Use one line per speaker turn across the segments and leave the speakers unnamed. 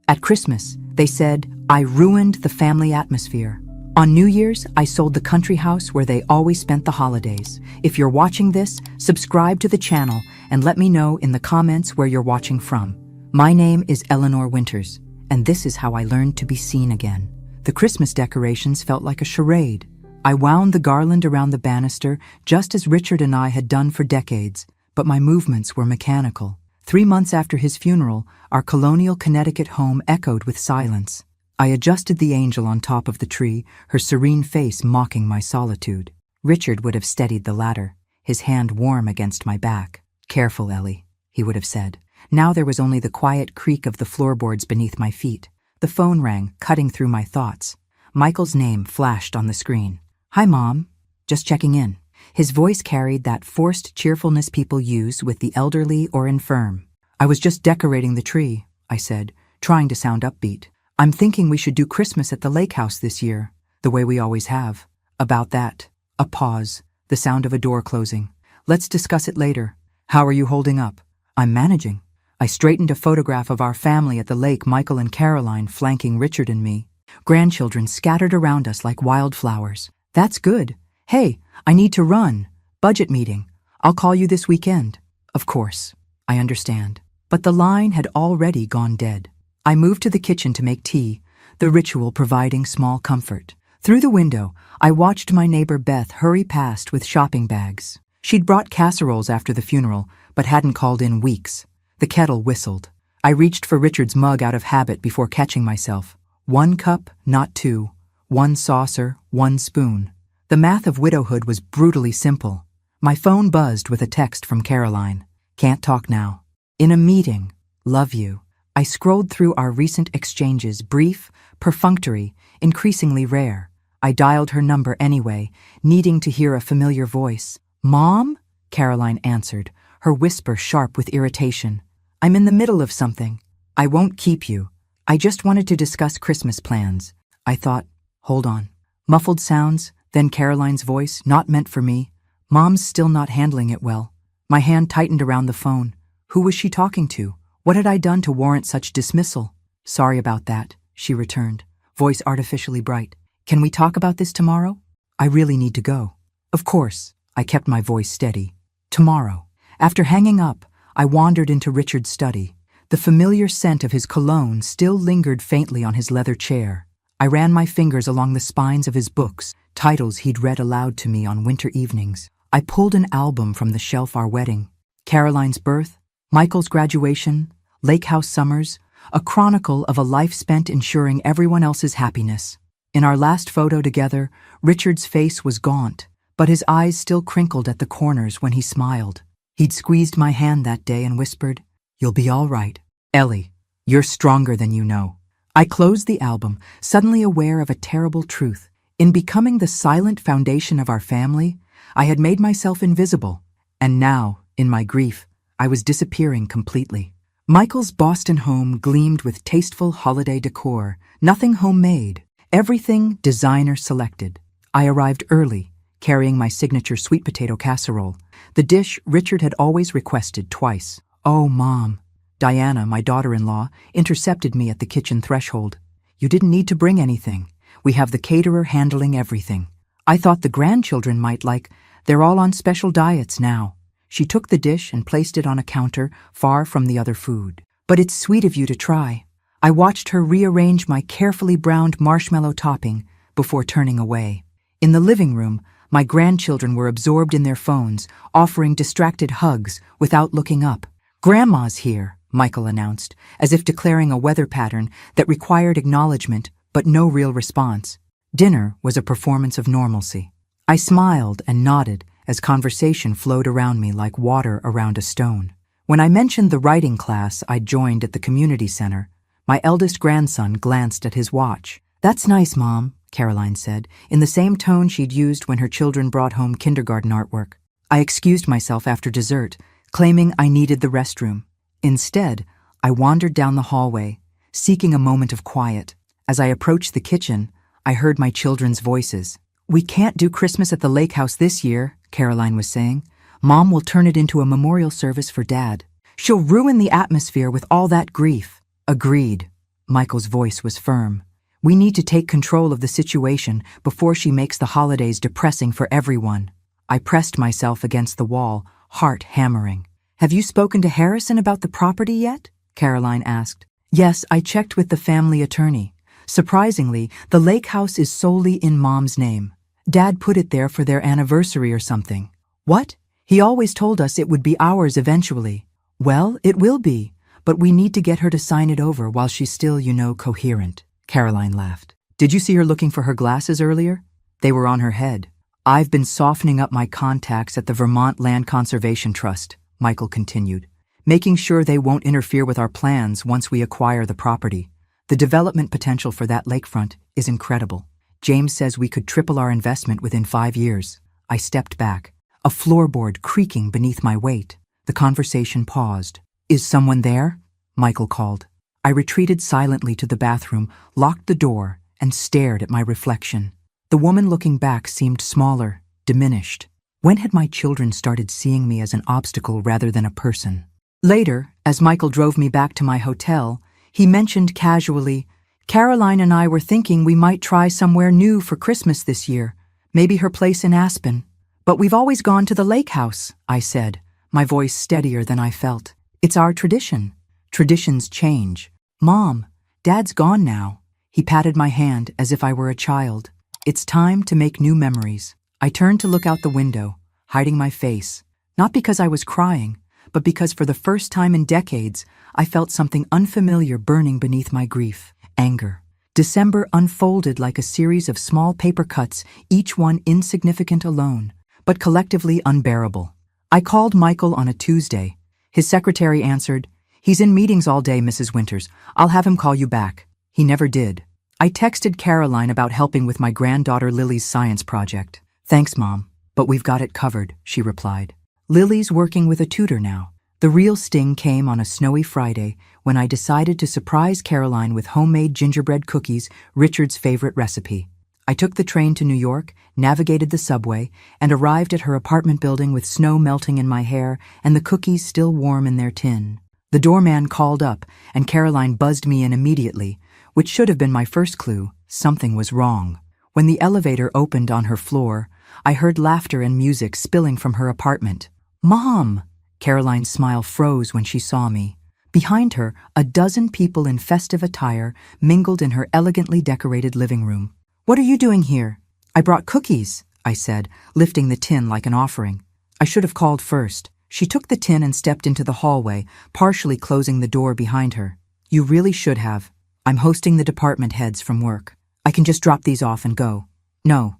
At Christmas, they said, I ruined the family atmosphere. On New Year's, I sold the country house where they always spent the holidays. If you're watching this, subscribe to the channel and let me know in the comments where you're watching from. My name is Eleanor Winters, and this is how I learned to be seen again. The Christmas decorations felt like a charade. I wound the garland around the banister just as Richard and I had done for decades, but my movements were mechanical. 3 months after his funeral, our colonial Connecticut home echoed with silence. I adjusted the angel on top of the tree, her serene face mocking my solitude. Richard would have steadied the ladder, his hand warm against my back. Careful, Ellie, he would have said. Now there was only the quiet creak of the floorboards beneath my feet. The phone rang, cutting through my thoughts. Michael's name flashed on the screen. Hi, Mom. Just checking in. His voice carried that forced cheerfulness people use with the elderly or infirm. I was just decorating the tree, I said, trying to sound upbeat. I'm thinking we should do Christmas at the lake house this year, the way we always have. About that. A pause, the sound of a door closing. Let's discuss it later. How are you holding up? I'm managing. I straightened a photograph of our family at the lake, Michael and Caroline flanking Richard and me. Grandchildren scattered around us like wildflowers. That's good. Hey, I need to run. Budget meeting. I'll call you this weekend. Of course. I understand. But the line had already gone dead. I moved to the kitchen to make tea, the ritual providing small comfort. Through the window, I watched my neighbor Beth hurry past with shopping bags. She'd brought casseroles after the funeral, but hadn't called in weeks. The kettle whistled. I reached for Richard's mug out of habit before catching myself. 1 cup, not 2. 1 saucer, 1 spoon. The math of widowhood was brutally simple. My phone buzzed with a text from Caroline. Can't talk now. In a meeting. Love you. I scrolled through our recent exchanges, brief, perfunctory, increasingly rare. I dialed her number anyway, needing to hear a familiar voice. Mom? Caroline answered, her whisper sharp with irritation. I'm in the middle of something. I won't keep you. I just wanted to discuss Christmas plans. I thought, hold on. Muffled sounds, then Caroline's voice, not meant for me. Mom's still not handling it well. My hand tightened around the phone. Who was she talking to? What had I done to warrant such dismissal? Sorry about that, she returned, voice artificially bright. Can we talk about this tomorrow? I really need to go. Of course, I kept my voice steady. Tomorrow. After hanging up, I wandered into Richard's study. The familiar scent of his cologne still lingered faintly on his leather chair. I ran my fingers along the spines of his books, titles he'd read aloud to me on winter evenings. I pulled an album from the shelf, our wedding, Caroline's birth, Michael's graduation, Lake House summers, a chronicle of a life spent ensuring everyone else's happiness. In our last photo together, Richard's face was gaunt, but his eyes still crinkled at the corners when he smiled. He'd squeezed my hand that day and whispered, You'll be all right. Ellie, you're stronger than you know. I closed the album, suddenly aware of a terrible truth. In becoming the silent foundation of our family, I had made myself invisible, and now, in my grief, I was disappearing completely. Michael's Boston home gleamed with tasteful holiday decor, nothing homemade, everything designer selected. I arrived early, carrying my signature sweet potato casserole, the dish Richard had always requested twice. Oh, Mom. Diana, my daughter-in-law, intercepted me at the kitchen threshold. You didn't need to bring anything. We have the caterer handling everything. I thought the grandchildren might like. They're all on special diets now. She took the dish and placed it on a counter far from the other food. But it's sweet of you to try. I watched her rearrange my carefully browned marshmallow topping before turning away. In the living room, my grandchildren were absorbed in their phones, offering distracted hugs without looking up. Grandma's here, Michael announced, as if declaring a weather pattern that required acknowledgement but no real response. Dinner was a performance of normalcy. I smiled and nodded as conversation flowed around me like water around a stone. When I mentioned the writing class I'd joined at the community center, my eldest grandson glanced at his watch. That's nice, Mom, Caroline said, in the same tone she'd used when her children brought home kindergarten artwork. I excused myself after dessert, claiming I needed the restroom. Instead, I wandered down the hallway, seeking a moment of quiet. As I approached the kitchen, I heard my children's voices. We can't do Christmas at the lake house this year, Caroline was saying. Mom will turn it into a memorial service for Dad. She'll ruin the atmosphere with all that grief. Agreed. Michael's voice was firm. We need to take control of the situation before she makes the holidays depressing for everyone. I pressed myself against the wall, heart hammering. Have you spoken to Harrison about the property yet? Caroline asked. Yes, I checked with the family attorney. Surprisingly, the lake house is solely in Mom's name. Dad put it there for their anniversary or something. What? He always told us it would be ours eventually. Well, it will be, but we need to get her to sign it over while she's still, coherent. Caroline laughed. Did you see her looking for her glasses earlier? They were on her head. I've been softening up my contacts at the Vermont Land Conservation Trust, Michael continued, making sure they won't interfere with our plans once we acquire the property. The development potential for that lakefront is incredible. James says we could triple our investment within 5 years. I stepped back, a floorboard creaking beneath my weight. The conversation paused. Is someone there? Michael called. I retreated silently to the bathroom, locked the door, and stared at my reflection. The woman looking back seemed smaller, diminished. When had my children started seeing me as an obstacle rather than a person? Later, as Michael drove me back to my hotel, he mentioned casually, Caroline and I were thinking we might try somewhere new for Christmas this year, maybe her place in Aspen. But we've always gone to the lake house, I said, my voice steadier than I felt. It's our tradition. Traditions change. Mom, Dad's gone now. He patted my hand as if I were a child. It's time to make new memories. I turned to look out the window, hiding my face, not because I was crying, but because for the first time in decades, I felt something unfamiliar burning beneath my grief. Anger. December unfolded like a series of small paper cuts, each one insignificant alone, but collectively unbearable. I called Michael on a Tuesday. His secretary answered, He's in meetings all day, Mrs. Winters. I'll have him call you back. He never did. I texted Caroline about helping with my granddaughter Lily's science project. Thanks, Mom, but we've got it covered, she replied. Lily's working with a tutor now. The real sting came on a snowy Friday when I decided to surprise Caroline with homemade gingerbread cookies, Richard's favorite recipe. I took the train to New York, navigated the subway, and arrived at her apartment building with snow melting in my hair and the cookies still warm in their tin. The doorman called up, and Caroline buzzed me in immediately, which should have been my first clue. Something was wrong. When the elevator opened on her floor, I heard laughter and music spilling from her apartment. Mom! Caroline's smile froze when she saw me. Behind her, a dozen people in festive attire mingled in her elegantly decorated living room. What are you doing here? I brought cookies, I said, lifting the tin like an offering. I should have called first. She took the tin and stepped into the hallway, partially closing the door behind her. You really should have. I'm hosting the department heads from work. I can just drop these off and go. No,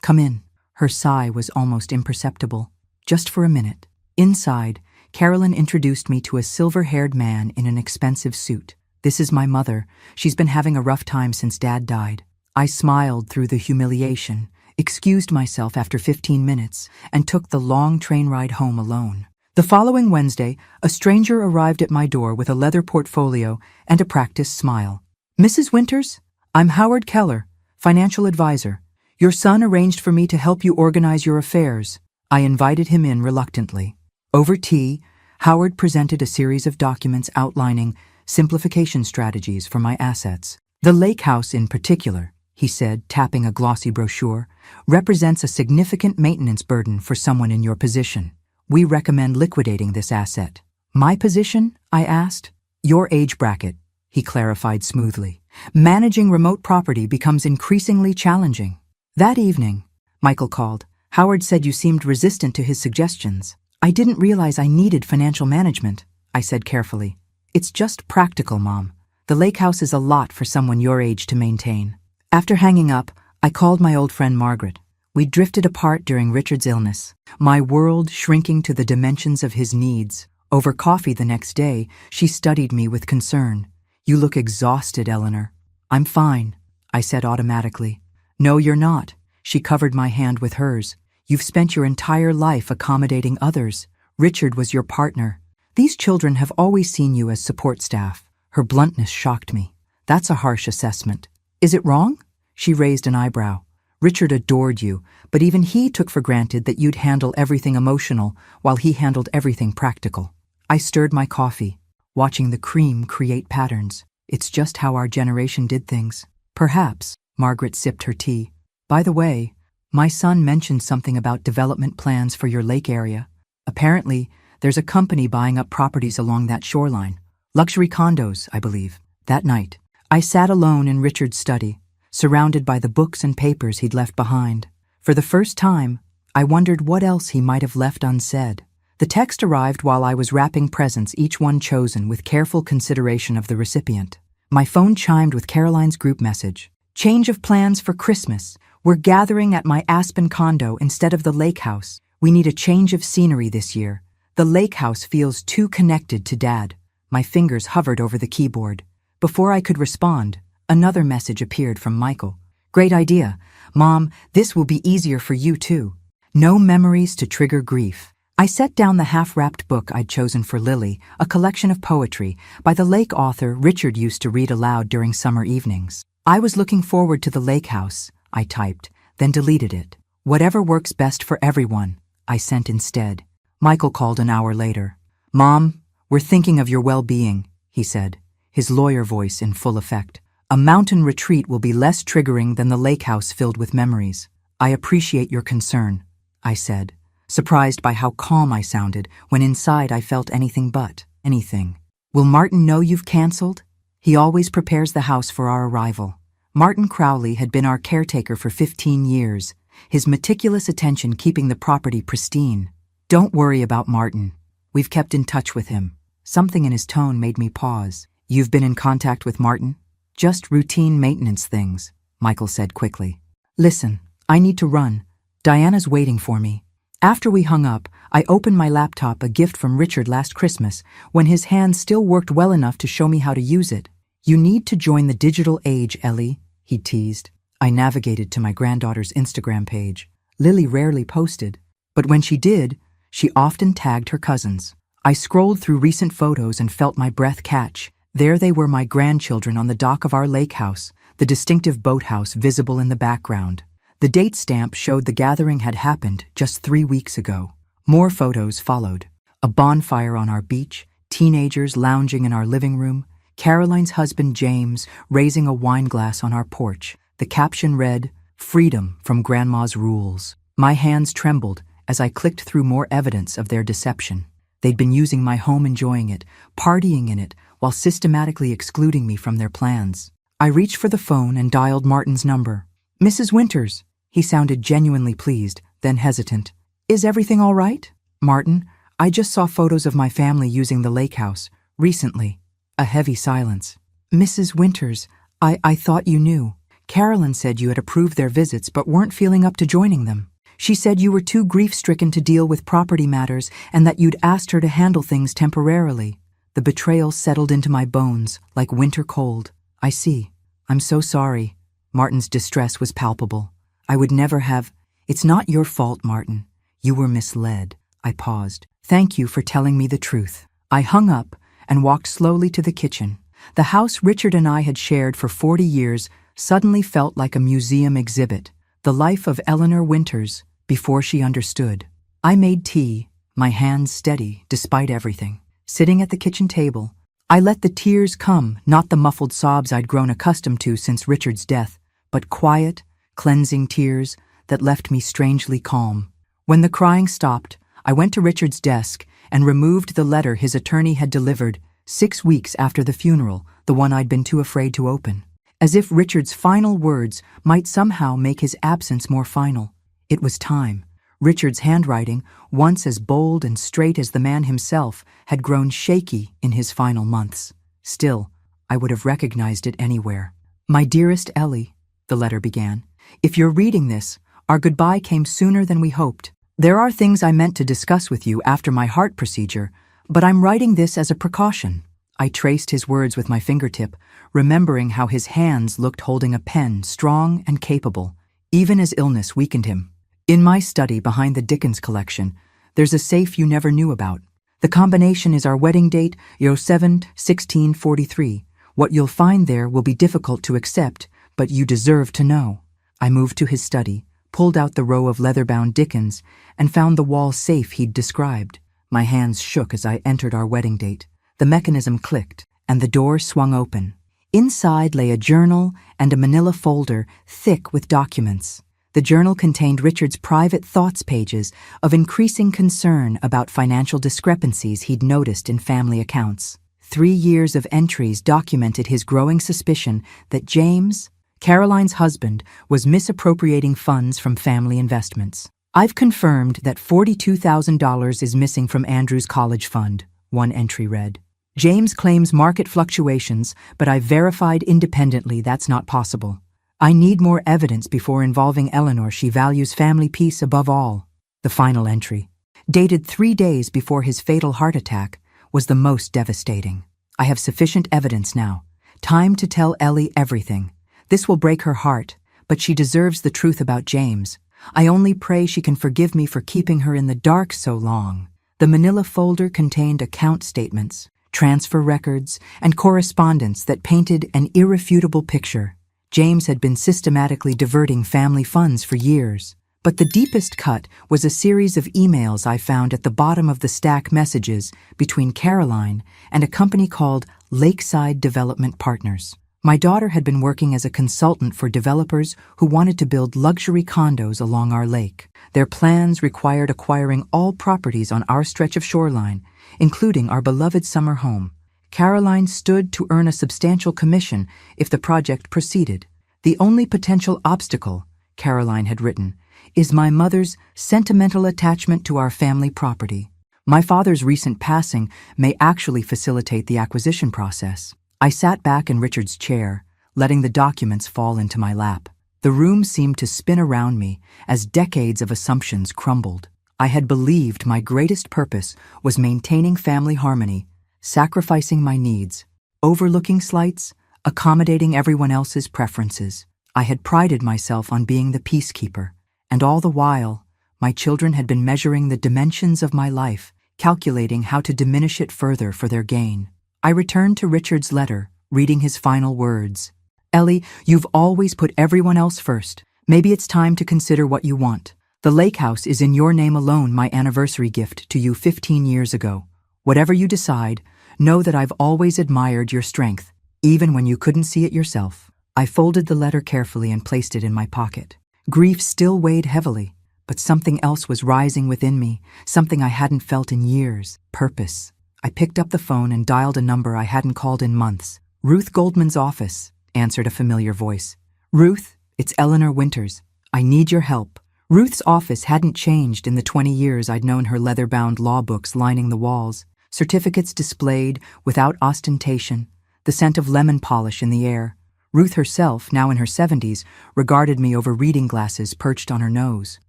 come in. Her sigh was almost imperceptible. Just for a minute. Inside, Carolyn introduced me to a silver-haired man in an expensive suit. This is my mother. She's been having a rough time since Dad died. I smiled through the humiliation, excused myself after 15 minutes, and took the long train ride home alone. The following Wednesday, a stranger arrived at my door with a leather portfolio and a practiced smile. Mrs. Winters, I'm Howard Keller, financial advisor. Your son arranged for me to help you organize your affairs. I invited him in reluctantly. Over tea, Howard presented a series of documents outlining simplification strategies for my assets. The lake house in particular, he said, tapping a glossy brochure, represents a significant maintenance burden for someone in your position. We recommend liquidating this asset. My position? I asked. Your age bracket, he clarified smoothly. Managing remote property becomes increasingly challenging. That evening, Michael called. Howard said you seemed resistant to his suggestions. I didn't realize I needed financial management, I said carefully. It's just practical, Mom. The lake house is a lot for someone your age to maintain. After hanging up, I called my old friend Margaret. We drifted apart during Richard's illness, my world shrinking to the dimensions of his needs. Over coffee the next day, she studied me with concern. You look exhausted, Eleanor. I'm fine, I said automatically. No, you're not. She covered my hand with hers. You've spent your entire life accommodating others. Richard was your partner. These children have always seen you as support staff. Her bluntness shocked me. That's a harsh assessment. Is it wrong? She raised an eyebrow. Richard adored you, but even he took for granted that you'd handle everything emotional while he handled everything practical. I stirred my coffee, watching the cream create patterns. It's just how our generation did things. Perhaps, Margaret sipped her tea. By the way, my son mentioned something about development plans for your lake area. Apparently, there's a company buying up properties along that shoreline. Luxury condos, I believe. That night, I sat alone in Richard's study, surrounded by the books and papers he'd left behind. For the first time, I wondered what else he might have left unsaid. The text arrived while I was wrapping presents, each one chosen with careful consideration of the recipient. My phone chimed with Caroline's group message. Change of plans for Christmas. We're gathering at my Aspen condo instead of the lake house. We need a change of scenery this year. The lake house feels too connected to Dad. My fingers hovered over the keyboard. Before I could respond, another message appeared from Michael. Great idea. Mom, this will be easier for you too. No memories to trigger grief. I set down the half-wrapped book I'd chosen for Lily, a collection of poetry by the lake author Richard used to read aloud during summer evenings. I was looking forward to the lake house, I typed, then deleted it. Whatever works best for everyone, I sent instead. Michael called an hour later. Mom, we're thinking of your well-being, he said, his lawyer voice in full effect. A mountain retreat will be less triggering than the lake house filled with memories. I appreciate your concern, I said, surprised by how calm I sounded when inside I felt anything but anything. Will Martin know you've canceled? He always prepares the house for our arrival. Martin Crowley had been our caretaker for 15 years, his meticulous attention keeping the property pristine. Don't worry about Martin. We've kept in touch with him. Something in his tone made me pause. You've been in contact with Martin? Just routine maintenance things, Michael said quickly. Listen, I need to run. Diana's waiting for me. After we hung up, I opened my laptop, a gift from Richard last Christmas, when his hands still worked well enough to show me how to use it. You need to join the digital age, Ellie, he teased. I navigated to my granddaughter's Instagram page. Lily rarely posted, but when she did, she often tagged her cousins. I scrolled through recent photos and felt my breath catch. There they were, my grandchildren on the dock of our lake house, the distinctive boathouse visible in the background. The date stamp showed the gathering had happened just 3 weeks ago. More photos followed. A bonfire on our beach, teenagers lounging in our living room, Caroline's husband James raising a wine glass on our porch. The caption read, "Freedom from Grandma's rules." My hands trembled as I clicked through more evidence of their deception. They'd been using my home, enjoying it, partying in it, while systematically excluding me from their plans. I reached for the phone and dialed Martin's number. Mrs. Winters. He sounded genuinely pleased, then hesitant. Is everything all right? Martin, I just saw photos of my family using the lake house, recently. A heavy silence. Mrs. Winters, I thought you knew. Carolyn said you had approved their visits but weren't feeling up to joining them. She said you were too grief-stricken to deal with property matters and that you'd asked her to handle things temporarily. The betrayal settled into my bones like winter cold. I see. I'm so sorry. Martin's distress was palpable. I would never have. It's not your fault, Martin. You were misled. I paused. Thank you for telling me the truth. I hung up and walked slowly to the kitchen. The house Richard and I had shared for 40 years suddenly felt like a museum exhibit, the life of Eleanor Winters before she understood. I made tea, my hands steady despite everything. Sitting at the kitchen table, I let the tears come, not the muffled sobs I'd grown accustomed to since Richard's death, but quiet, cleansing tears that left me strangely calm. When the crying stopped, I went to Richard's desk and removed the letter his attorney had delivered 6 weeks after the funeral, the one I'd been too afraid to open. As if Richard's final words might somehow make his absence more final. It was time. Richard's handwriting, once as bold and straight as the man himself, had grown shaky in his final months. Still, I would have recognized it anywhere. My dearest Ellie, the letter began, if you're reading this, our goodbye came sooner than we hoped. There are things I meant to discuss with you after my heart procedure, but I'm writing this as a precaution. I traced his words with my fingertip, remembering how his hands looked holding a pen, strong and capable, even as illness weakened him. In my study behind the Dickens collection, there's a safe you never knew about. The combination is our wedding date, 07/1643. What you'll find there will be difficult to accept, but you deserve to know. I moved to his study, pulled out the row of leather-bound Dickens, and found the wall safe he'd described. My hands shook as I entered our wedding date. The mechanism clicked, and the door swung open. Inside lay a journal and a manila folder thick with documents. The journal contained Richard's private thoughts pages of increasing concern about financial discrepancies he'd noticed in family accounts. 3 years of entries documented his growing suspicion that James, Caroline's husband, was misappropriating funds from family investments. "I've confirmed that $42,000 is missing from Andrew's college fund," one entry read. "James claims market fluctuations, but I've verified independently that's not possible. I need more evidence before involving Eleanor. She values family peace above all." The final entry, dated 3 days before his fatal heart attack, was the most devastating. "I have sufficient evidence now. Time to tell Ellie everything. This will break her heart, but she deserves the truth about James. I only pray she can forgive me for keeping her in the dark so long." The manila folder contained account statements, transfer records, and correspondence that painted an irrefutable picture. James had been systematically diverting family funds for years. But the deepest cut was a series of emails I found at the bottom of the stack messages between Caroline and a company called Lakeside Development Partners. My daughter had been working as a consultant for developers who wanted to build luxury condos along our lake. Their plans required acquiring all properties on our stretch of shoreline, including our beloved summer home. Caroline stood to earn a substantial commission if the project proceeded. "The only potential obstacle," Caroline had written, "is my mother's sentimental attachment to our family property. My father's recent passing may actually facilitate the acquisition process." I sat back in Richard's chair, letting the documents fall into my lap. The room seemed to spin around me as decades of assumptions crumbled. I had believed my greatest purpose was maintaining family harmony, sacrificing my needs, overlooking slights, accommodating everyone else's preferences. I had prided myself on being the peacekeeper, and all the while, my children had been measuring the dimensions of my life, calculating how to diminish it further for their gain. I returned to Richard's letter, reading his final words. "Ellie, you've always put everyone else first. Maybe it's time to consider what you want. The lake house is in your name alone, my anniversary gift to you 15 years ago. Whatever you decide, know that I've always admired your strength, even when you couldn't see it yourself." I folded the letter carefully and placed it in my pocket. Grief still weighed heavily, but something else was rising within me, something I hadn't felt in years: purpose. I picked up the phone and dialed a number I hadn't called in months. "Ruth Goldman's office," answered a familiar voice. "Ruth, it's Eleanor Winters. I need your help." Ruth's office hadn't changed in the 20 years I'd known her leather-bound law books lining the walls, certificates displayed without ostentation, the scent of lemon polish in the air. Ruth herself, now in her 70s, regarded me over reading glasses perched on her nose.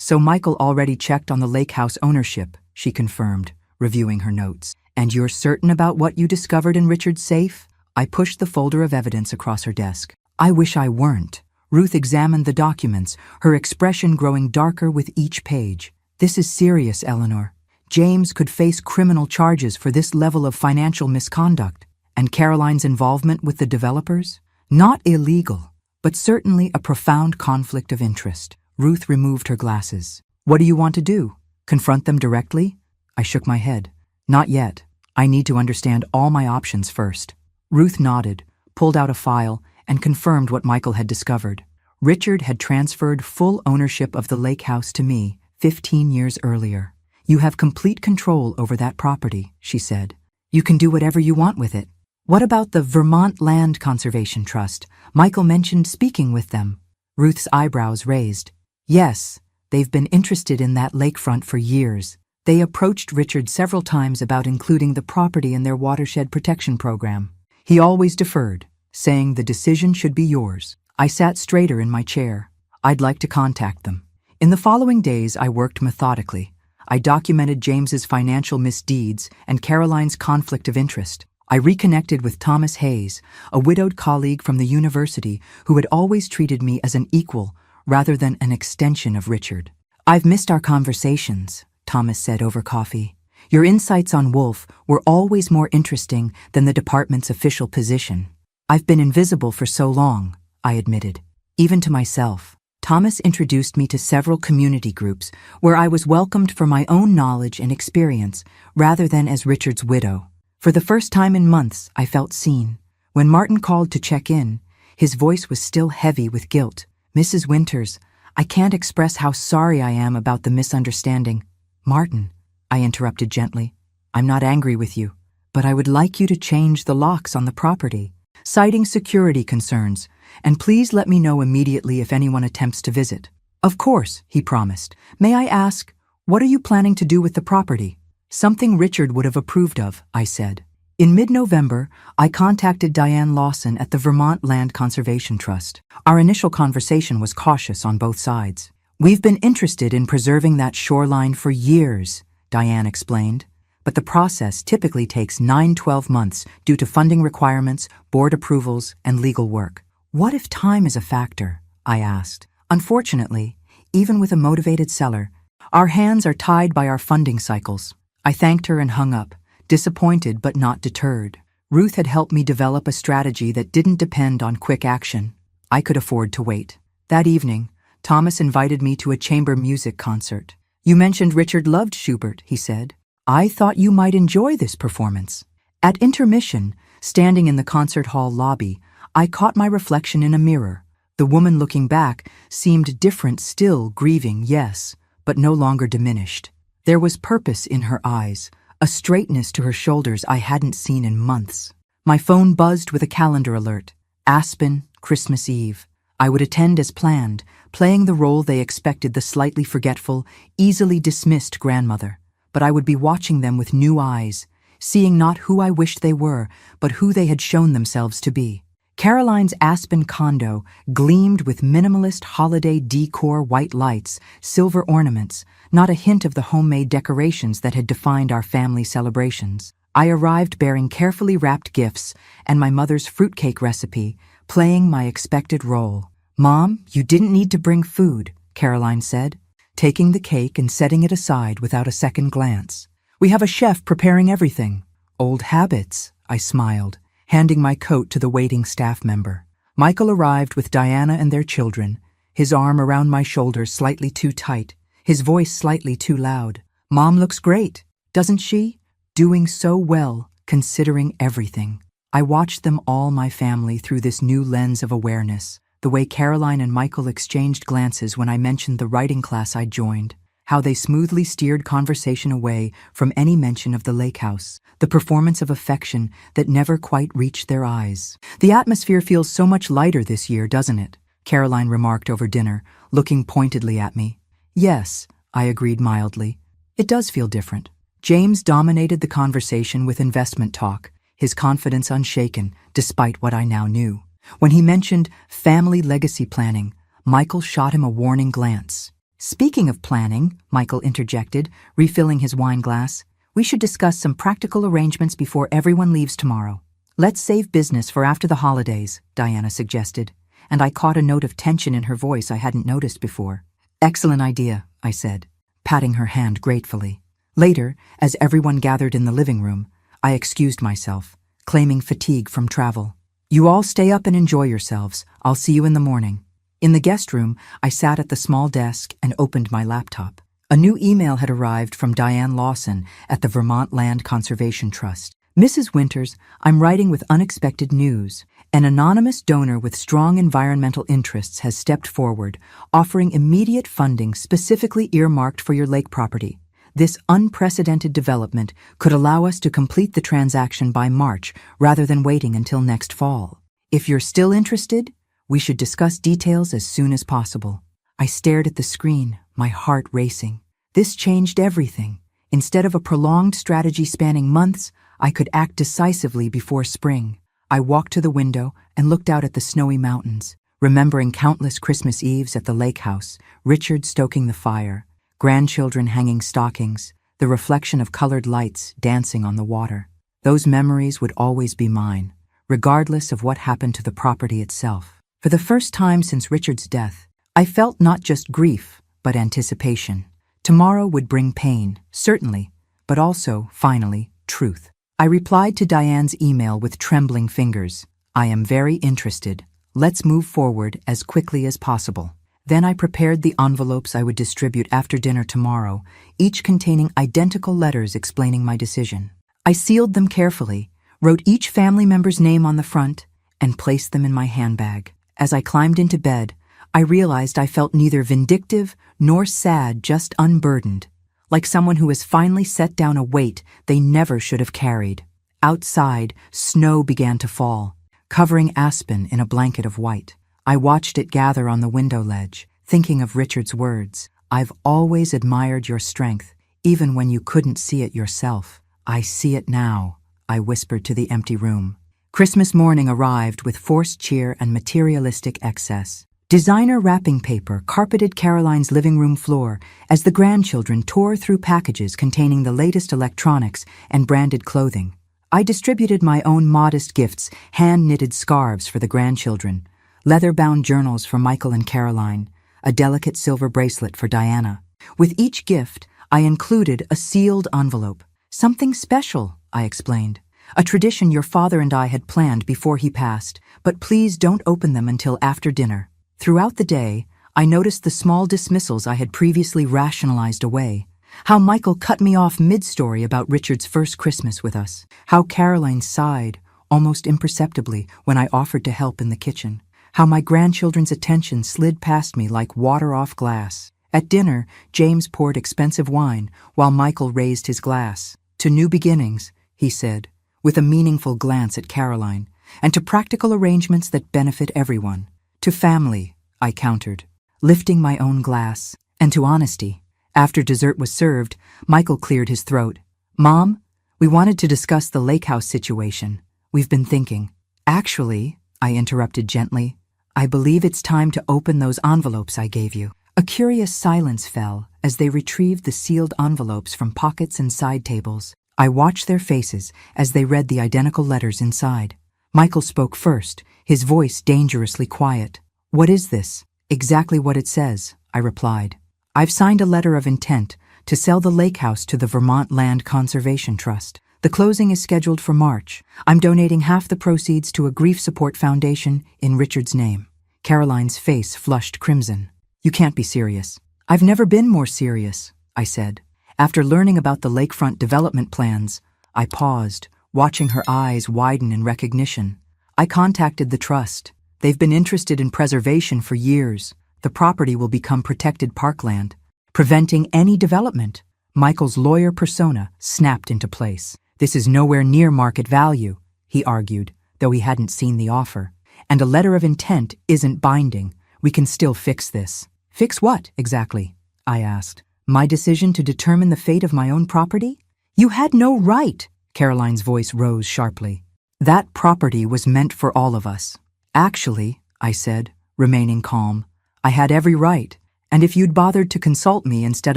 "So Michael already checked on the lake house ownership," she confirmed, reviewing her notes. "And you're certain about what you discovered in Richard's safe?" I pushed the folder of evidence across her desk. "I wish I weren't." Ruth examined the documents, her expression growing darker with each page. "This is serious, Eleanor. James could face criminal charges for this level of financial misconduct. And Caroline's involvement with the developers? Not illegal, but certainly a profound conflict of interest." Ruth removed her glasses. "What do you want to do? Confront them directly?" I shook my head. "Not yet. I need to understand all my options first." Ruth nodded, pulled out a file, and confirmed what Michael had discovered. Richard had transferred full ownership of the lake house to me 15 years earlier. "You have complete control over that property," she said. "You can do whatever you want with it." "What about the Vermont Land Conservation Trust? Michael mentioned speaking with them." Ruth's eyebrows raised. "Yes, they've been interested in that lakefront for years. They approached Richard several times about including the property in their watershed protection program. He always deferred, saying the decision should be yours." I sat straighter in my chair. "I'd like to contact them." In the following days, I worked methodically. I documented James's financial misdeeds and Caroline's conflict of interest. I reconnected with Thomas Hayes, a widowed colleague from the university who had always treated me as an equal rather than an extension of Richard. "I've missed our conversations," Thomas said over coffee. "Your insights on Wolf were always more interesting than the department's official position." "I've been invisible for so long," I admitted, even to myself. Thomas introduced me to several community groups where I was welcomed for my own knowledge and experience rather than as Richard's widow. For the first time in months, I felt seen. When Martin called to check in, his voice was still heavy with guilt. "Mrs. Winters, I can't express how sorry I am about the misunderstanding." "Martin," I interrupted gently, "I'm not angry with you, but I would like you to change the locks on the property, citing security concerns, and please let me know immediately if anyone attempts to visit." "Of course," he promised. "May I ask, what are you planning to do with the property?" "Something Richard would have approved of," I said. In mid-November, I contacted Diane Lawson at the Vermont Land Conservation Trust. Our initial conversation was cautious on both sides. "We've been interested in preserving that shoreline for years," Diane explained, "but the process typically takes 9–12 months due to funding requirements, board approvals, and legal work." "What if time is a factor?" I asked. "Unfortunately, even with a motivated seller, our hands are tied by our funding cycles." I thanked her and hung up, disappointed but not deterred. Ruth had helped me develop a strategy that didn't depend on quick action. I could afford to wait. That evening, Thomas invited me to a chamber music concert. "You mentioned Richard loved Schubert," he said. "I thought you might enjoy this performance." At intermission, standing in the concert hall lobby, I caught my reflection in a mirror. The woman looking back seemed different still, grieving, yes, but no longer diminished. There was purpose in her eyes, a straightness to her shoulders I hadn't seen in months. My phone buzzed with a calendar alert. Aspen, Christmas Eve. I would attend as planned, playing the role they expected, the slightly forgetful, easily dismissed grandmother. But I would be watching them with new eyes, seeing not who I wished they were, but who they had shown themselves to be. Caroline's Aspen condo gleamed with minimalist holiday decor, white lights, silver ornaments, not a hint of the homemade decorations that had defined our family celebrations. I arrived bearing carefully wrapped gifts and my mother's fruitcake recipe, playing my expected role. "Mom, you didn't need to bring food," Caroline said, taking the cake and setting it aside without a second glance. "We have a chef preparing everything." "Old habits," I smiled, handing my coat to the waiting staff member. Michael arrived with Diana and their children, his arm around my shoulder slightly too tight, his voice slightly too loud. "Mom looks great, doesn't she? Doing so well, considering everything." I watched them all, my family, through this new lens of awareness. The way Caroline and Michael exchanged glances when I mentioned the writing class I'd joined. How they smoothly steered conversation away from any mention of the lake house. The performance of affection that never quite reached their eyes. "The atmosphere feels so much lighter this year, doesn't it?" Caroline remarked over dinner, looking pointedly at me. "Yes," I agreed mildly. "It does feel different." James dominated the conversation with investment talk, his confidence unshaken, despite what I now knew. When he mentioned family legacy planning, Michael shot him a warning glance. "Speaking of planning," Michael interjected, refilling his wine glass, "we should discuss some practical arrangements before everyone leaves tomorrow." "Let's save business for after the holidays," Diana suggested, and I caught a note of tension in her voice I hadn't noticed before. "Excellent idea," I said, patting her hand gratefully. Later, as everyone gathered in the living room, I excused myself, claiming fatigue from travel. "You all stay up and enjoy yourselves. I'll see you in the morning." In the guest room, I sat at the small desk and opened my laptop. A new email had arrived from Diane Lawson at the Vermont Land Conservation Trust. "Mrs. Winters, I'm writing with unexpected news. An anonymous donor with strong environmental interests has stepped forward, offering immediate funding specifically earmarked for your lake property. This unprecedented development could allow us to complete the transaction by March rather than waiting until next fall. If you're still interested, we should discuss details as soon as possible." I stared at the screen, my heart racing. This changed everything. Instead of a prolonged strategy spanning months, I could act decisively before spring. I walked to the window and looked out at the snowy mountains, remembering countless Christmas Eves at the lake house, Richard stoking the fire, grandchildren hanging stockings, the reflection of colored lights dancing on the water. Those memories would always be mine, regardless of what happened to the property itself. For the first time since Richard's death, I felt not just grief, but anticipation. Tomorrow would bring pain, certainly, but also, finally, truth. I replied to Diane's email with trembling fingers. "I am very interested. Let's move forward as quickly as possible." Then I prepared the envelopes I would distribute after dinner tomorrow, each containing identical letters explaining my decision. I sealed them carefully, wrote each family member's name on the front, and placed them in my handbag. As I climbed into bed, I realized I felt neither vindictive nor sad, just unburdened, like someone who has finally set down a weight they never should have carried. Outside, snow began to fall, covering Aspen in a blanket of white. I watched it gather on the window ledge, thinking of Richard's words. "I've always admired your strength, even when you couldn't see it yourself. I see it now," I whispered to the empty room. Christmas morning arrived with forced cheer and materialistic excess. Designer wrapping paper carpeted Caroline's living room floor as the grandchildren tore through packages containing the latest electronics and branded clothing. I distributed my own modest gifts, hand-knitted scarves for the grandchildren, leather-bound journals for Michael and Caroline, a delicate silver bracelet for Diana. With each gift, I included a sealed envelope. "Something special," I explained. "A tradition your father and I had planned before he passed, but please don't open them until after dinner." Throughout the day, I noticed the small dismissals I had previously rationalized away. How Michael cut me off mid-story about Richard's first Christmas with us. How Caroline sighed, almost imperceptibly, when I offered to help in the kitchen. How my grandchildren's attention slid past me like water off glass. At dinner, James poured expensive wine, while Michael raised his glass. "To new beginnings," he said, with a meaningful glance at Caroline, "and to practical arrangements that benefit everyone. To family," I countered, lifting my own glass, "and to honesty." After dessert was served, Michael cleared his throat. "Mom, we wanted to discuss the lake house situation. We've been thinking." "Actually," I interrupted gently, "I believe it's time to open those envelopes I gave you." A curious silence fell as they retrieved the sealed envelopes from pockets and side tables. I watched their faces as they read the identical letters inside. Michael spoke first, his voice dangerously quiet. "What is this?" "Exactly what it says," I replied. "I've signed a letter of intent to sell the lake house to the Vermont Land Conservation Trust. The closing is scheduled for March. I'm donating half the proceeds to a grief support foundation in Richard's name." Caroline's face flushed crimson. "You can't be serious." "I've never been more serious," I said. After learning about the lakefront development plans, I paused, watching her eyes widen in recognition. "I contacted the trust. They've been interested in preservation for years. The property will become protected parkland, preventing any development." Michael's lawyer persona snapped into place. "This is nowhere near market value," he argued, though he hadn't seen the offer. "And a letter of intent isn't binding. We can still fix this." "Fix what, exactly?" I asked. "My decision to determine the fate of my own property?" "You had no right," Caroline's voice rose sharply. "That property was meant for all of us." "Actually," I said, remaining calm, "I had every right, and if you'd bothered to consult me instead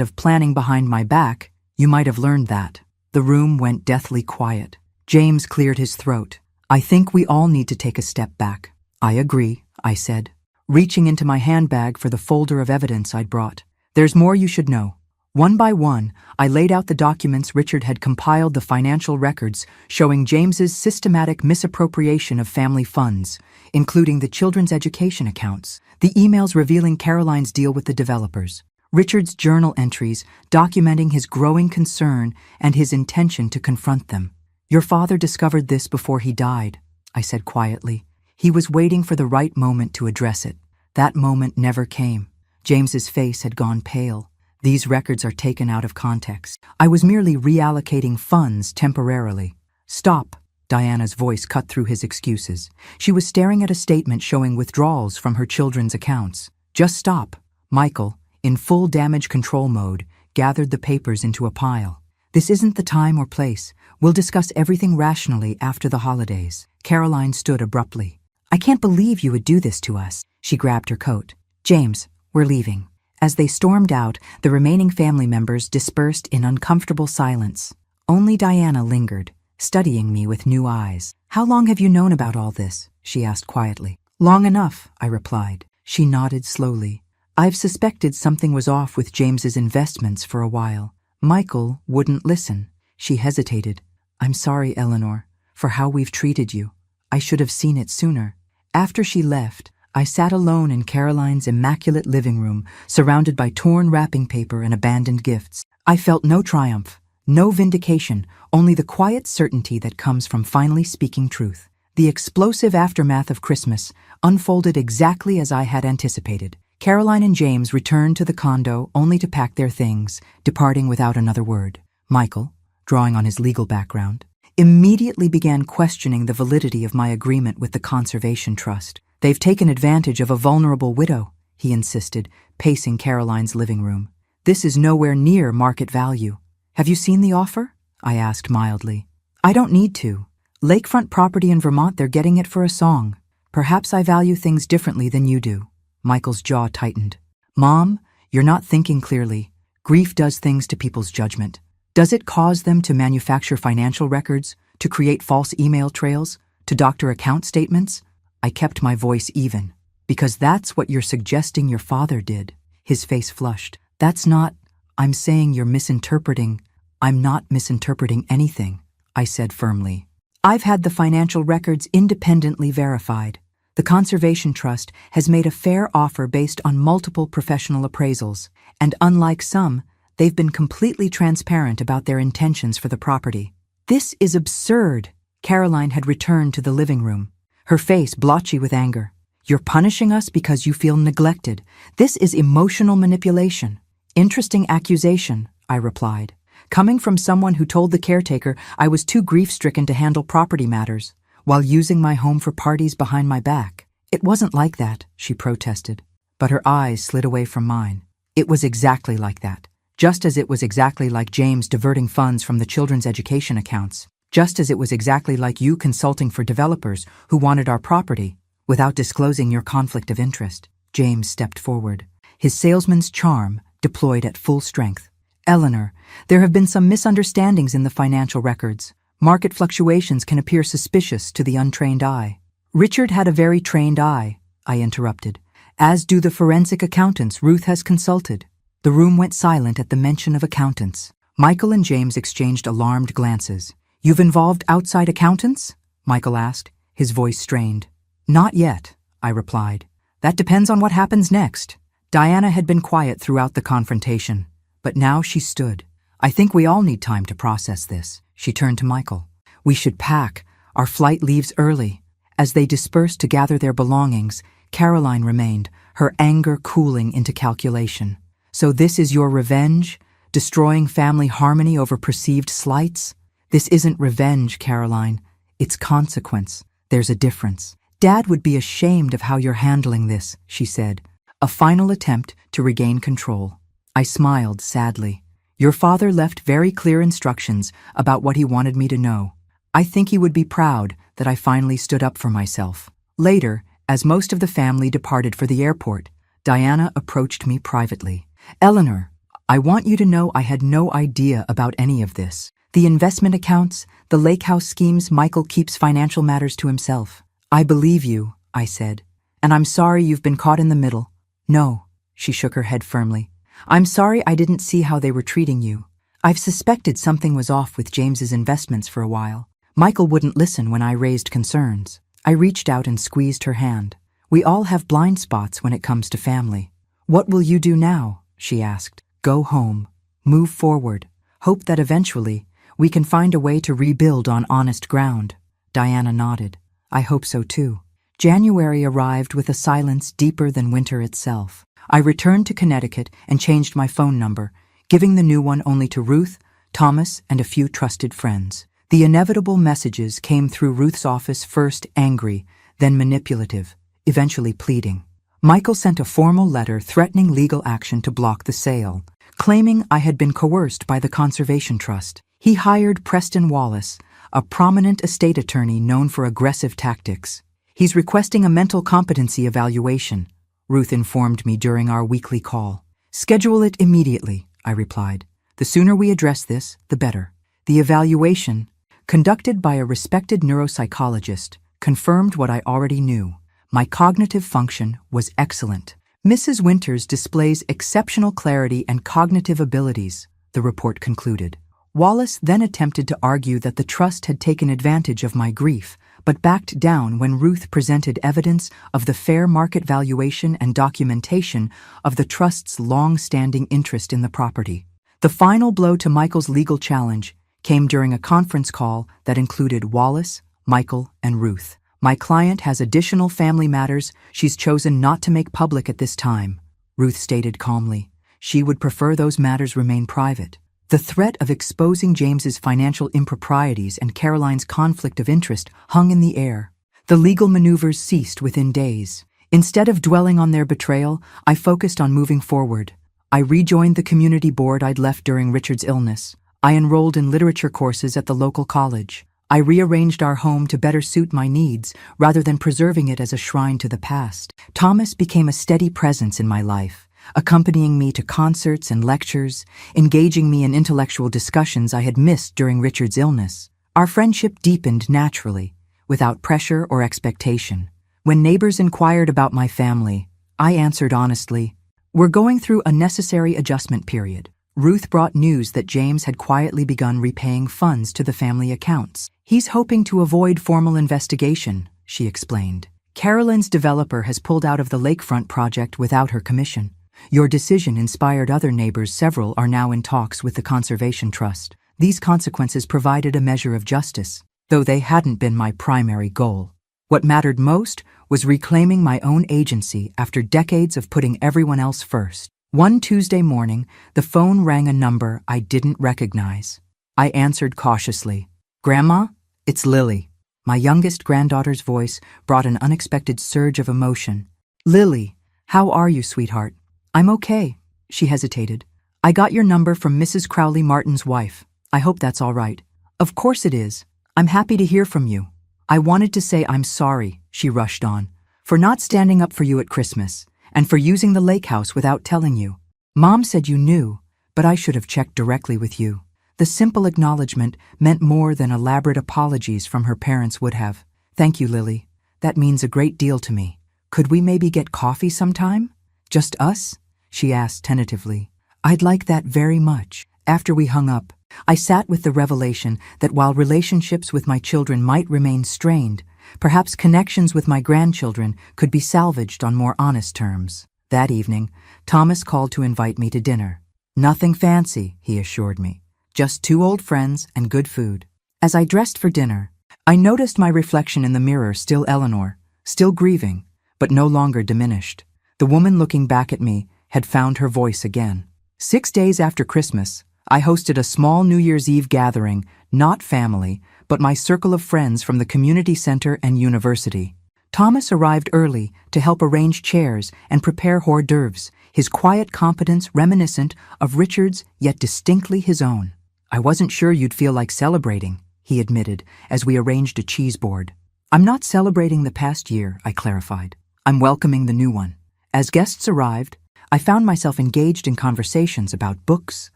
of planning behind my back, you might have learned that." The room went deathly quiet. James cleared his throat. "I think we all need to take a step back." "I agree," I said, reaching into my handbag for the folder of evidence I'd brought. "There's more you should know." One by one, I laid out the documents Richard had compiled, the financial records showing James's systematic misappropriation of family funds, including the children's education accounts, the emails revealing Caroline's deal with the developers, Richard's journal entries documenting his growing concern and his intention to confront them. "Your father discovered this before he died," I said quietly. "He was waiting for the right moment to address it. That moment never came." James's face had gone pale. "These records are taken out of context. I was merely reallocating funds temporarily." "Stop," Diana's voice cut through his excuses. She was staring at a statement showing withdrawals from her children's accounts. "Just stop." Michael, in full damage control mode, gathered the papers into a pile. "This isn't the time or place. We'll discuss everything rationally after the holidays." Caroline stood abruptly. "I can't believe you would do this to us." She grabbed her coat. "James, we're leaving." As they stormed out, the remaining family members dispersed in uncomfortable silence. Only Diana lingered, studying me with new eyes. "How long have you known about all this?" she asked quietly. "Long enough," I replied. She nodded slowly. "I've suspected something was off with James's investments for a while." Michael wouldn't listen. She hesitated. "I'm sorry, Eleanor, for how we've treated you. I should have seen it sooner." After she left, I sat alone in Caroline's immaculate living room, surrounded by torn wrapping paper and abandoned gifts. I felt no triumph, No vindication, only the quiet certainty that comes from finally speaking truth. The explosive aftermath of Christmas unfolded exactly as I had anticipated. Caroline and James returned to the condo only to pack their things, departing without another word. Michael, drawing on his legal background, immediately began questioning the validity of my agreement with the Conservation Trust. "They've taken advantage of a vulnerable widow," he insisted, pacing Caroline's living room. "This is nowhere near market value." "Have you seen the offer?" I asked mildly. "I don't need to. Lakefront property in Vermont, they're getting it for a song. Perhaps I value things differently than you do." Michael's jaw tightened. "Mom, you're not thinking clearly. Grief does things to people's judgment. Does it cause them to manufacture financial records, to create false email trails, to doctor account statements?" I kept my voice even. "Because that's what you're suggesting your father did." His face flushed. "That's not... I'm saying you're misinterpreting." "I'm not misinterpreting anything," I said firmly. "I've had the financial records independently verified. The Conservation Trust has made a fair offer based on multiple professional appraisals, and unlike some, they've been completely transparent about their intentions for the property." "This is absurd." Caroline had returned to the living room, her face blotchy with anger. "You're punishing us because you feel neglected. This is emotional manipulation." "Interesting accusation," I replied, coming from someone who told the caretaker I was too grief-stricken to handle property matters, while using my home for parties behind my back. "It wasn't like that," she protested, but her eyes slid away from mine. "It was exactly like that. Just as it was exactly like James diverting funds from the children's education accounts. Just as it was exactly like you consulting for developers who wanted our property without disclosing your conflict of interest." James stepped forward, his salesman's charm deployed at full strength. "Eleanor, there have been some misunderstandings in the financial records. Market fluctuations can appear suspicious to the untrained eye." "Richard had a very trained eye," I interrupted, "as do the forensic accountants Ruth has consulted." The room went silent at the mention of accountants. Michael and James exchanged alarmed glances. "You've involved outside accountants?" Michael asked, his voice strained. "Not yet," I replied. "That depends on what happens next." Diana had been quiet throughout the confrontation, but now she stood. "I think we all need time to process this." She turned to Michael. "We should pack. Our flight leaves early." As they dispersed to gather their belongings, Caroline remained, her anger cooling into calculation. "So this is your revenge? Destroying family harmony over perceived slights?" "This isn't revenge, Caroline. It's consequence. There's a difference." "Dad would be ashamed of how you're handling this," she said, a final attempt to regain control. I smiled sadly. "Your father left very clear instructions about what he wanted me to know. I think he would be proud that I finally stood up for myself." Later, as most of the family departed for the airport, Diana approached me privately. "Eleanor, I want you to know I had no idea about any of this. The investment accounts, the lake house schemes, Michael keeps financial matters to himself." "I believe you," I said, "and I'm sorry you've been caught in the middle." "No," she shook her head firmly. "I'm sorry I didn't see how they were treating you. I've suspected something was off with James's investments for a while. Michael wouldn't listen when I raised concerns." I reached out and squeezed her hand. "We all have blind spots when it comes to family." "What will you do now?" she asked. "Go home. Move forward. Hope that eventually we can find a way to rebuild on honest ground." Diana nodded. "I hope so too." January arrived with a silence deeper than winter itself. I returned to Connecticut and changed my phone number, giving the new one only to Ruth, Thomas, and a few trusted friends. The inevitable messages came through Ruth's office, first angry, then manipulative, eventually pleading. Michael sent a formal letter threatening legal action to block the sale, claiming I had been coerced by the Conservation Trust. He hired Preston Wallace, a prominent estate attorney known for aggressive tactics. "He's requesting a mental competency evaluation," Ruth informed me during our weekly call. "Schedule it immediately," I replied. "The sooner we address this, the better." The evaluation, conducted by a respected neuropsychologist, confirmed what I already knew. My cognitive function was excellent. "Mrs. Winters displays exceptional clarity and cognitive abilities," the report concluded. Wallace then attempted to argue that the trust had taken advantage of my grief, but backed down when Ruth presented evidence of the fair market valuation and documentation of the trust's long-standing interest in the property. The final blow to Michael's legal challenge came during a conference call that included Wallace, Michael, and Ruth. My client has additional family matters she's chosen not to make public at this time, Ruth stated calmly. She would prefer those matters remain private. The threat of exposing James's financial improprieties and Caroline's conflict of interest hung in the air. The legal maneuvers ceased within days. Instead of dwelling on their betrayal, I focused on moving forward. I rejoined the community board I'd left during Richard's illness. I enrolled in literature courses at the local college. I rearranged our home to better suit my needs rather than preserving it as a shrine to the past. Thomas became a steady presence in my life, accompanying me to concerts and lectures, engaging me in intellectual discussions I had missed during Richard's illness. Our friendship deepened naturally, without pressure or expectation. When neighbors inquired about my family, I answered honestly, "We're going through a necessary adjustment period." Ruth brought news that James had quietly begun repaying funds to the family accounts. "He's hoping to avoid formal investigation," she explained. "Caroline's developer has pulled out of the lakefront project without her commission. Your decision inspired other neighbors. Several are now in talks with the Conservation Trust. These consequences provided a measure of justice, though they hadn't been my primary goal. What mattered most was reclaiming my own agency after decades of putting everyone else first." One Tuesday morning, the phone rang a number I didn't recognize. I answered cautiously. "Grandma, it's Lily." My youngest granddaughter's voice brought an unexpected surge of emotion. "Lily, how are you, sweetheart?" "I'm okay," she hesitated. "I got your number from Mrs. Crowley Martin's wife. I hope that's all right." "Of course it is. I'm happy to hear from you." "I wanted to say I'm sorry," she rushed on, "for not standing up for you at Christmas, and for using the lake house without telling you. Mom said you knew, but I should have checked directly with you." The simple acknowledgement meant more than elaborate apologies from her parents would have. "Thank you, Lily. That means a great deal to me. Could we maybe get coffee sometime? Just us?" she asked tentatively. "I'd like that very much." After we hung up, I sat with the revelation that while relationships with my children might remain strained, perhaps connections with my grandchildren could be salvaged on more honest terms. That evening, Thomas called to invite me to dinner. "Nothing fancy," he assured me. "Just two old friends and good food." As I dressed for dinner, I noticed my reflection in the mirror, still Eleanor, still grieving, but no longer diminished. The woman looking back at me had found her voice again. 6 days after Christmas, I hosted a small New Year's Eve gathering, not family, but my circle of friends from the community center and university. Thomas arrived early to help arrange chairs and prepare hors d'oeuvres, his quiet competence reminiscent of Richard's, yet distinctly his own. "I wasn't sure you'd feel like celebrating," he admitted as we arranged a cheese board. "I'm not celebrating the past year," I clarified. "I'm welcoming the new one." As guests arrived, I found myself engaged in conversations about books,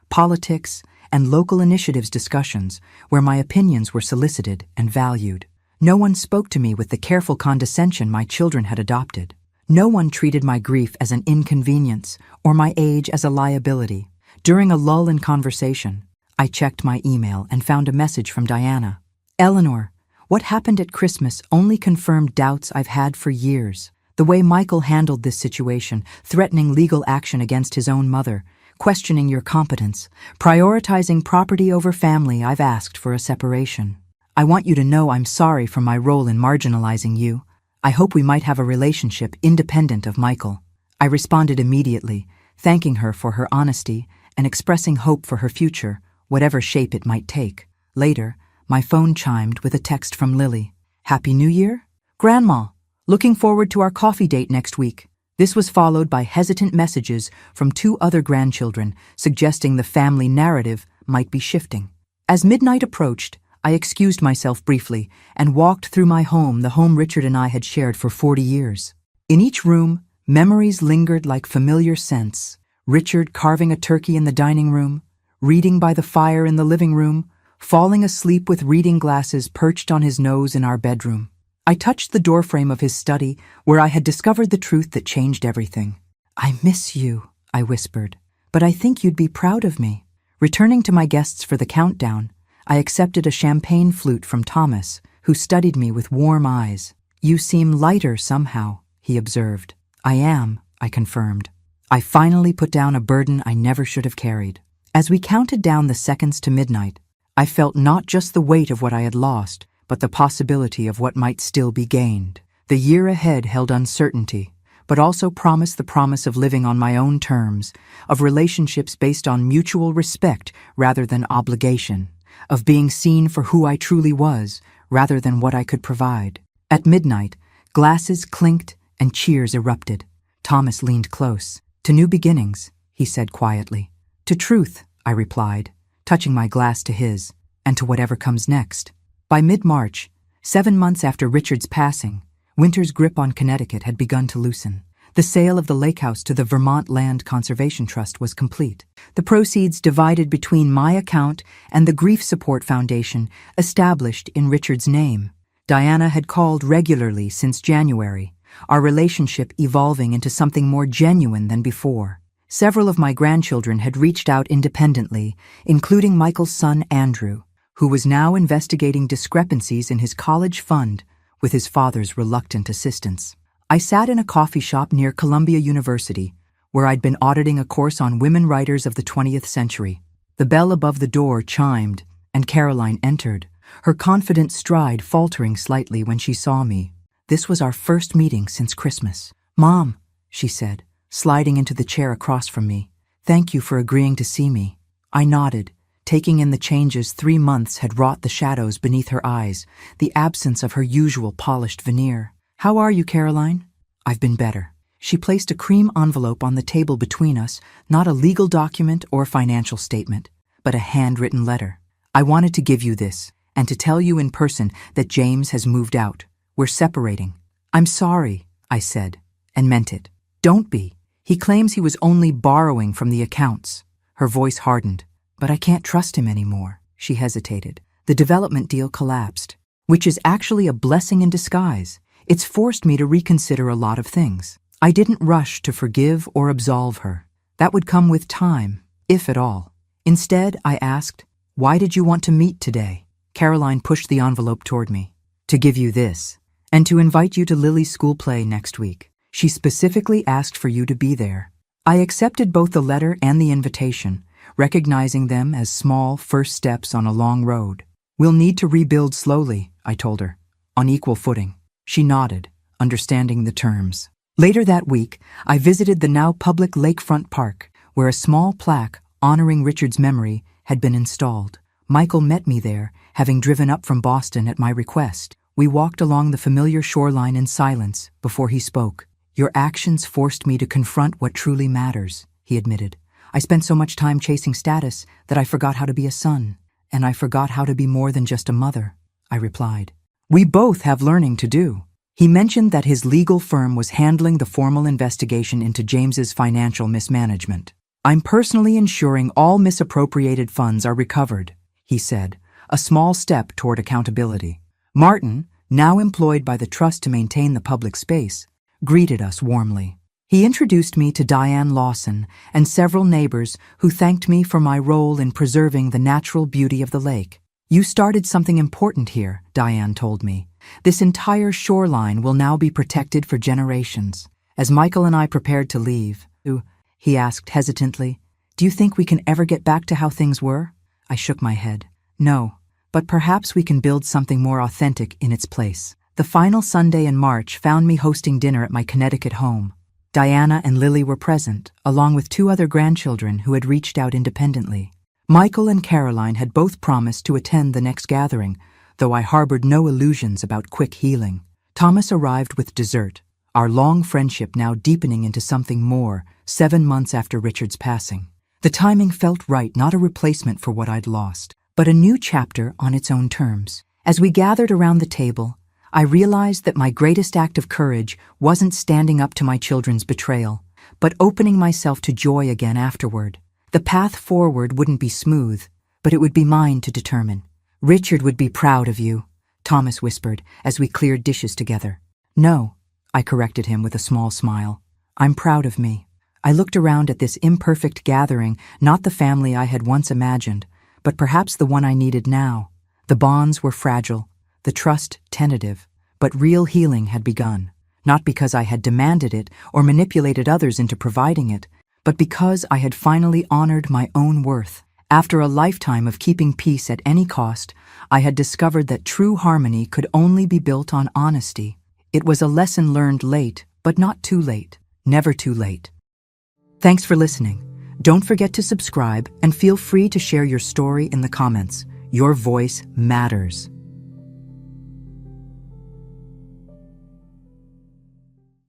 politics, and local initiatives discussions where my opinions were solicited and valued. No one spoke to me with the careful condescension my children had adopted. No one treated my grief as an inconvenience or my age as a liability. During a lull in conversation, I checked my email and found a message from Diana. "Eleanor, what happened at Christmas only confirmed doubts I've had for years. The way Michael handled this situation, threatening legal action against his own mother, questioning your competence, prioritizing property over family. I've asked for a separation. I want you to know I'm sorry for my role in marginalizing you. I hope we might have a relationship independent of Michael." I responded immediately, thanking her for her honesty and expressing hope for her future, whatever shape it might take. Later, my phone chimed with a text from Lily. "Happy New Year? Grandma, looking forward to our coffee date next week." This was followed by hesitant messages from 2 other grandchildren suggesting the family narrative might be shifting. As midnight approached, I excused myself briefly and walked through my home, the home Richard and I had shared for 40 years. In each room, memories lingered like familiar scents. Richard carving a turkey in the dining room, reading by the fire in the living room, falling asleep with reading glasses perched on his nose in our bedroom. I touched the doorframe of his study, where I had discovered the truth that changed everything. "I miss you," I whispered, "but I think you'd be proud of me." Returning to my guests for the countdown, I accepted a champagne flute from Thomas, who studied me with warm eyes. "You seem lighter somehow," he observed. "I am," I confirmed. I finally put down a burden I never should have carried. As we counted down the seconds to midnight, I felt not just the weight of what I had lost, but the possibility of what might still be gained. The year ahead held uncertainty, but also promised the promise of living on my own terms, of relationships based on mutual respect rather than obligation, of being seen for who I truly was rather than what I could provide. At midnight, glasses clinked and cheers erupted. Thomas leaned close. "To new beginnings," he said quietly. "To truth," I replied, touching my glass to his, "and to whatever comes next." By mid-March, 7 months after Richard's passing, winter's grip on Connecticut had begun to loosen. The sale of the lake house to the Vermont Land Conservation Trust was complete. The proceeds divided between my account and the Grief Support Foundation established in Richard's name. Diana had called regularly since January, our relationship evolving into something more genuine than before. Several of my grandchildren had reached out independently, including Michael's son Andrew, who was now investigating discrepancies in his college fund with his father's reluctant assistance. I sat in a coffee shop near Columbia University, where I'd been auditing a course on women writers of the 20th century. The bell above the door chimed, and Caroline entered, her confident stride faltering slightly when she saw me. This was our first meeting since Christmas. "Mom," she said, sliding into the chair across from me, "thank you for agreeing to see me." I nodded, taking in the changes 3 months had wrought the shadows beneath her eyes, the absence of her usual polished veneer. "How are you, Caroline?" "I've been better." She placed a cream envelope on the table between us, not a legal document or financial statement, but a handwritten letter. "I wanted to give you this, and to tell you in person that James has moved out. We're separating." "I'm sorry," I said, and meant it. "Don't be. He claims he was only borrowing from the accounts." Her voice hardened. "But I can't trust him anymore." She hesitated. "The development deal collapsed, which is actually a blessing in disguise. It's forced me to reconsider a lot of things. I didn't rush to forgive or absolve her. That would come with time, if at all. Instead, I asked, "Why did you want to meet today?" Caroline pushed the envelope toward me. "To give you this, and to invite you to Lily's school play next week. She specifically asked for you to be there." I accepted both the letter and the invitation, recognizing them as small first steps on a long road. "We'll need to rebuild slowly," I told her, "on equal footing." She nodded, understanding the terms. Later that week, I visited the now public lakefront park, where a small plaque honoring Richard's memory had been installed. Michael met me there, having driven up from Boston at my request. We walked along the familiar shoreline in silence before he spoke. "Your actions forced me to confront what truly matters," he admitted. "I spent so much time chasing status that I forgot how to be a son, and I forgot how to be more than just a mother," I replied. "We both have learning to do." He mentioned that his legal firm was handling the formal investigation into James's financial mismanagement. "I'm personally ensuring all misappropriated funds are recovered," he said, a small step toward accountability. Martin, now employed by the trust to maintain the public space, greeted us warmly. He introduced me to Diane Lawson and several neighbors who thanked me for my role in preserving the natural beauty of the lake. "You started something important here," Diane told me. "This entire shoreline will now be protected for generations." As Michael and I prepared to leave, he asked hesitantly, "Do you think we can ever get back to how things were?" I shook my head. "No, but perhaps we can build something more authentic in its place." The final Sunday in March found me hosting dinner at my Connecticut home. Diana and Lily were present, along with 2 other grandchildren who had reached out independently. Michael and Caroline had both promised to attend the next gathering, though I harbored no illusions about quick healing. Thomas arrived with dessert, our long friendship now deepening into something more 7 months after Richard's passing. The timing felt right, not a replacement for what I'd lost, but a new chapter on its own terms. As we gathered around the table, I realized that my greatest act of courage wasn't standing up to my children's betrayal, but opening myself to joy again afterward. The path forward wouldn't be smooth, but it would be mine to determine. "Richard would be proud of you," Thomas whispered as we cleared dishes together. "No," I corrected him with a small smile. "I'm proud of me." I looked around at this imperfect gathering, not the family I had once imagined, but perhaps the one I needed now. The bonds were fragile, the trust tentative, but real healing had begun, not because I had demanded it or manipulated others into providing it, but because I had finally honored my own worth. After a lifetime of keeping peace at any cost, I had discovered that true harmony could only be built on honesty. It was a lesson learned late, but not too late. Never too late. Thanks for listening. Don't forget to subscribe and feel free to share your story in the comments. Your voice matters.